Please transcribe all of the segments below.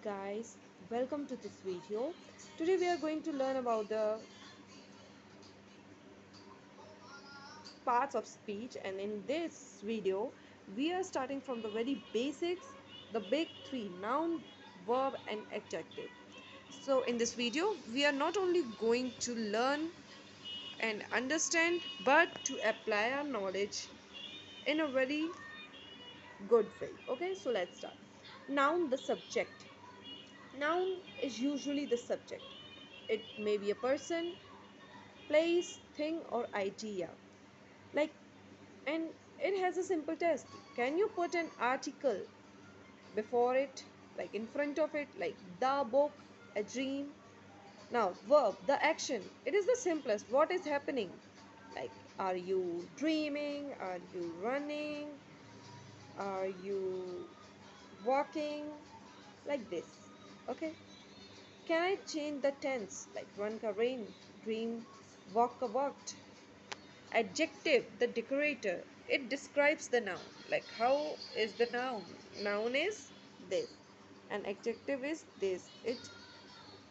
guys, welcome to this video. Today we are going to learn about the parts of speech, and in this video we are starting from the very basics, the big three: noun, verb and adjective. So in this video we are not only going to learn and understand but to apply our knowledge in a very good way. Okay, so let's start. Noun, the subject. Noun is usually the subject. It may be a person, place, thing, or idea. Like, and it has a simple test. Can you put an article before it, like in front of it, like the book, a dream? Now, verb, the action. It is the simplest. What is happening? Like, are you dreaming? Are you running? Are you walking? Like this. Okay. Can I change the tense? Like run ka rain, dream, walk ka walked. Adjective, the decorator. It describes the noun. Like how is the noun? Noun is this. And adjective is this. It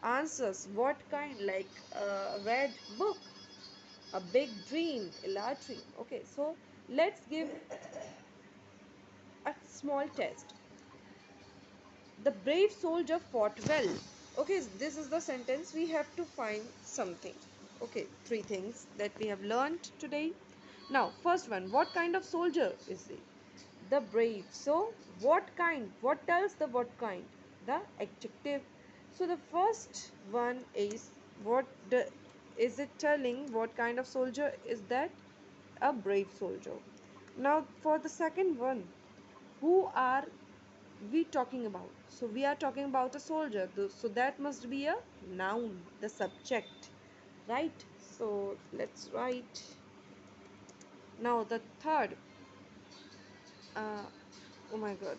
answers what kind, like a red book, a big dream, a large dream. Okay, so let's give a small test. The brave soldier fought well. Okay, this is the sentence. We have to find something. Okay, three things that we have learned today. Now, first one, what kind of soldier is he? The brave. So, what kind? What tells the what kind? The adjective. So, the first one is what is it telling? What kind of soldier is that? A brave soldier. Now, for the second one, who are we talking about? So we are talking about a soldier, so that must be a noun, the subject, right? So let's write. Now the third, uh, oh my god.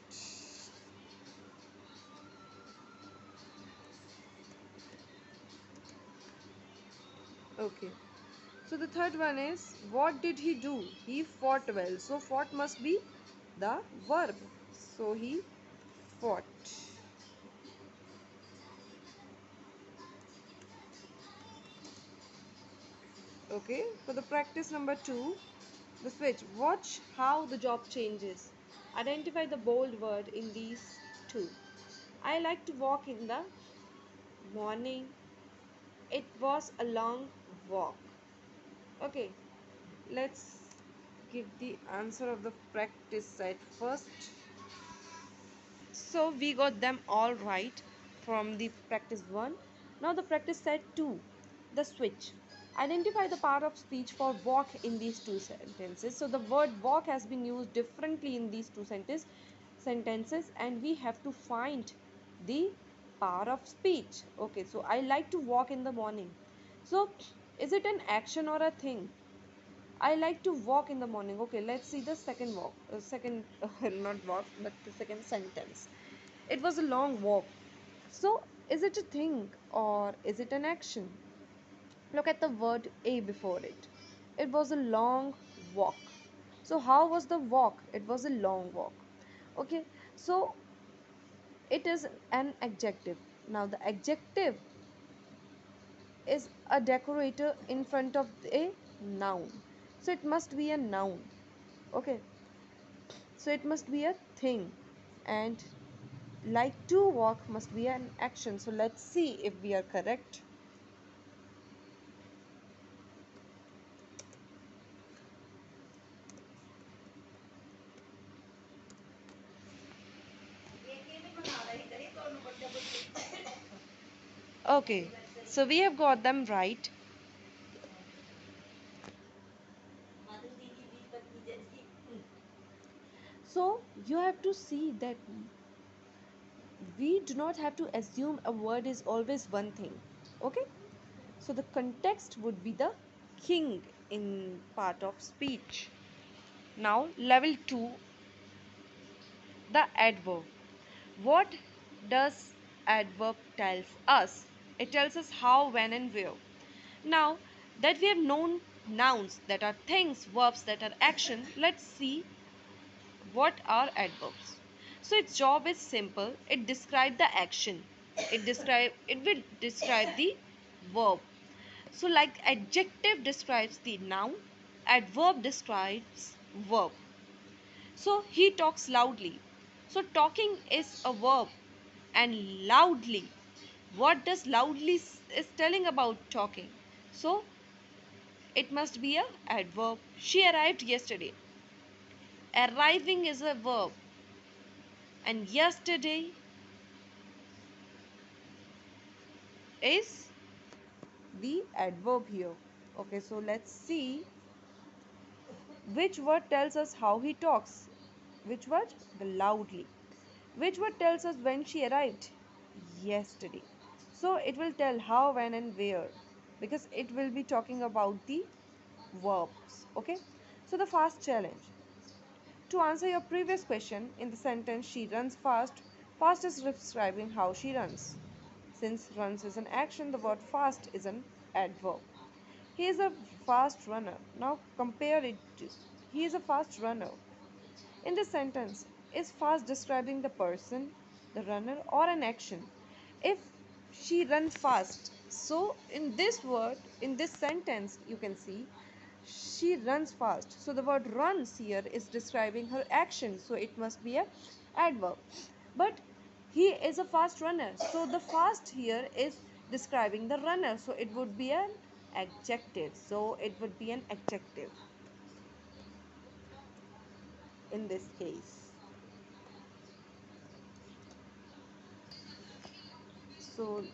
Okay, so the third one is, what did he do? He fought well. So fought must be the verb. So he fought. Okay, for the practice number two, the switch. Watch how the job changes. Identify the bold word in these two. I like to walk in the morning. It was a long walk. Okay, let's give the answer of the practice set first. So we got them all right from the practice 1. Now the practice set 2, the switch. Identify the part of speech for walk in these two sentences. So the word walk has been used differently in these two sentences, and we have to find the part of speech. Okay, so I like to walk in the morning. So is it an action or a thing? I like to walk in the morning. Okay, let's see the second walk. Second, not walk, but the second sentence. It was a long walk. So, is it a thing or is it an action? Look at the word a before it. It was a long walk. So, how was the walk? It was a long walk. Okay, so it is an adjective. Now, the adjective is a decorator in front of a noun. So, it must be a noun. Okay, so it must be a thing, and like to walk must be an action. So let's see if we are correct. Okay, so we have got them right. So you have to see that we do not have to assume a word is always one thing. Okay, so the context would be the king in part of speech. Now level 2, the adverb. What does adverb tells us? It tells us how, when and where. Now that we have known nouns that are things, verbs that are action, let's see what are adverbs. So its job is simple. It describes the action. It will describe the verb. So like adjective describes the noun, adverb describes verb. So he talks loudly. So talking is a verb, and loudly. What does loudly is telling about talking? So it must be a adverb. She arrived yesterday. Arriving is a verb, and yesterday is the adverb here. Okay, so let's see which word tells us how he talks. Which word? The loudly. Which word tells us when she arrived? Yesterday. So it will tell how, when, and where, because it will be talking about the verbs. Okay, so the fast challenge. To answer your previous question, in the sentence she runs fast, fast is describing how she runs. Since runs is an action, the word fast is an adverb. He is a fast runner. Now compare it to he is a fast runner. In this sentence, is fast describing the person, the runner, or an action? If she runs fast, so in this word, in this sentence, you can see she runs fast. So the word runs here is describing her action. So it must be a adverb. But he is a fast runner. So the fast here is describing the runner. So it would be an adjective. So it would be an adjective in this case. So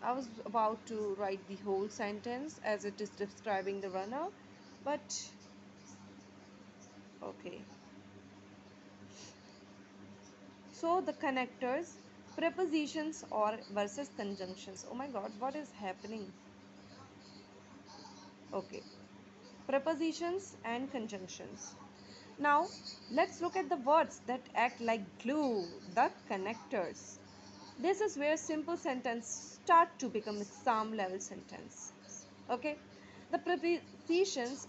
I was about to write the whole sentence as it is describing the runner, but okay. So the connectors, prepositions or versus conjunctions. Oh my god, what is happening? Okay. Prepositions and conjunctions. Now, let's look at the words that act like glue, the connectors. This is where simple sentences start to become exam level sentences. Okay, the prepositions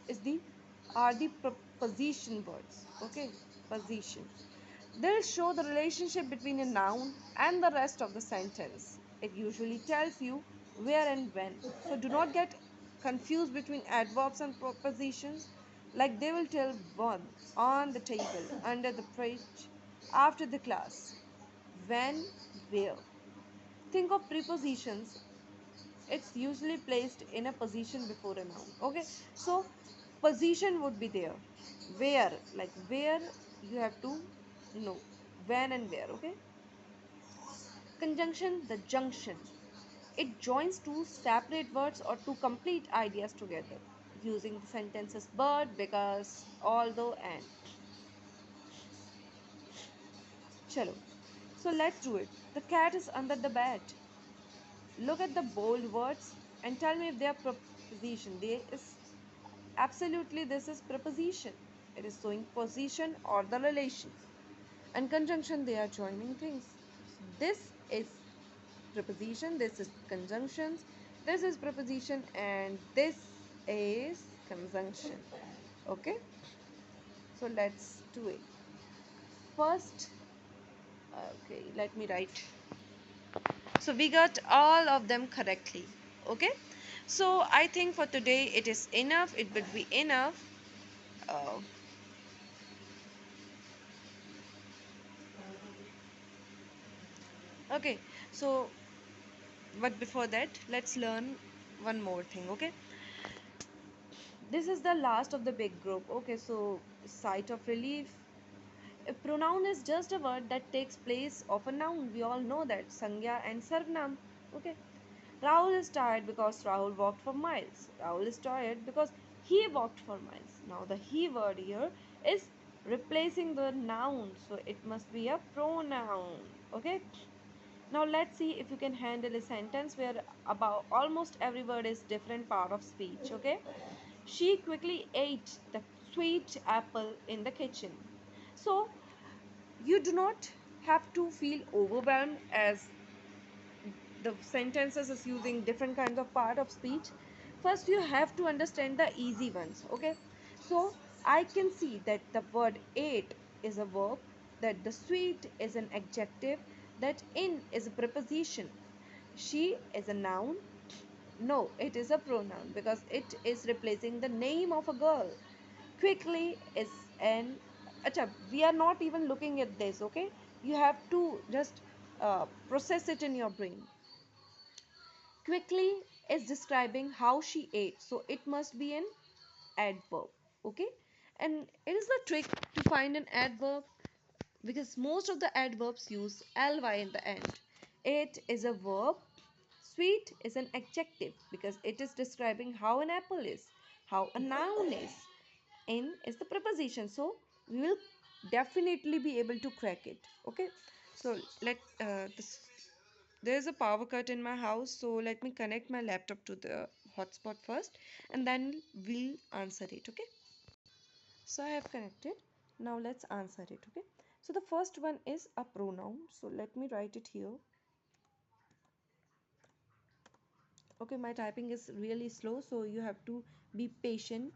are the preposition words. Okay, position. They'll show the relationship between a noun and the rest of the sentence. It usually tells you where and when. So do not get confused between adverbs and prepositions. Like they will tell one on the table, under the fridge, after the class, when, where. Think of prepositions. It's usually placed in a position before a noun. Okay, so position would be there. Where, like where, you have to know when and where. Okay, conjunction, the junction. It joins two separate words or two complete ideas together using the sentences but, because, although, and. Chalo. So let's do it. The cat is under the bed. Look at the bold words and tell me if they are preposition. They is absolutely, this is preposition. It is showing position or the relation. And conjunction, they are joining things. This is preposition, this is conjunctions, this is preposition, and this is conjunction. Okay, so let's do it. First, okay, let me write. So we got all of them correctly. Okay, so I think for today it is enough. It would be enough. Uh, okay, so but before that, let's learn one more thing. Okay, this is the last of the big group. Okay, so sight of relief. A pronoun is just a word that takes place of a noun. We all know that. Sangya and Sarvanam. Okay. Rahul is tired because Rahul walked for miles. Rahul is tired because he walked for miles. Now the he word here is replacing the noun. So it must be a pronoun. Okay. Now let's see if you can handle a sentence where about almost every word is different part of speech. Okay. She quickly ate the sweet apple in the kitchen. So you do not have to feel overwhelmed as the sentences is using different kinds of part of speech. First you have to understand the easy ones. Okay, so I can see that the word ate is a verb, that the sweet is an adjective, that in is a preposition. She is a noun. No, it is a pronoun because it is replacing the name of a girl. Quickly is an. Acha, we are not even looking at this, okay? You have to just process it in your brain. Quickly is describing how she ate, so it must be an adverb, okay? And it is the trick to find an adverb because most of the adverbs use ly in the end. It is a verb. Sweet is an adjective because it is describing how an apple is, how a noun is. In is the preposition, so we will definitely be able to crack it. Okay, so let this there is a power cut in my house, so let me connect my laptop to the hotspot first, and then we'll answer it. Okay, so I have connected. Now let's answer it. Okay, so the first one is a pronoun, so let me write it here. Okay, my typing is really slow, so you have to be patient.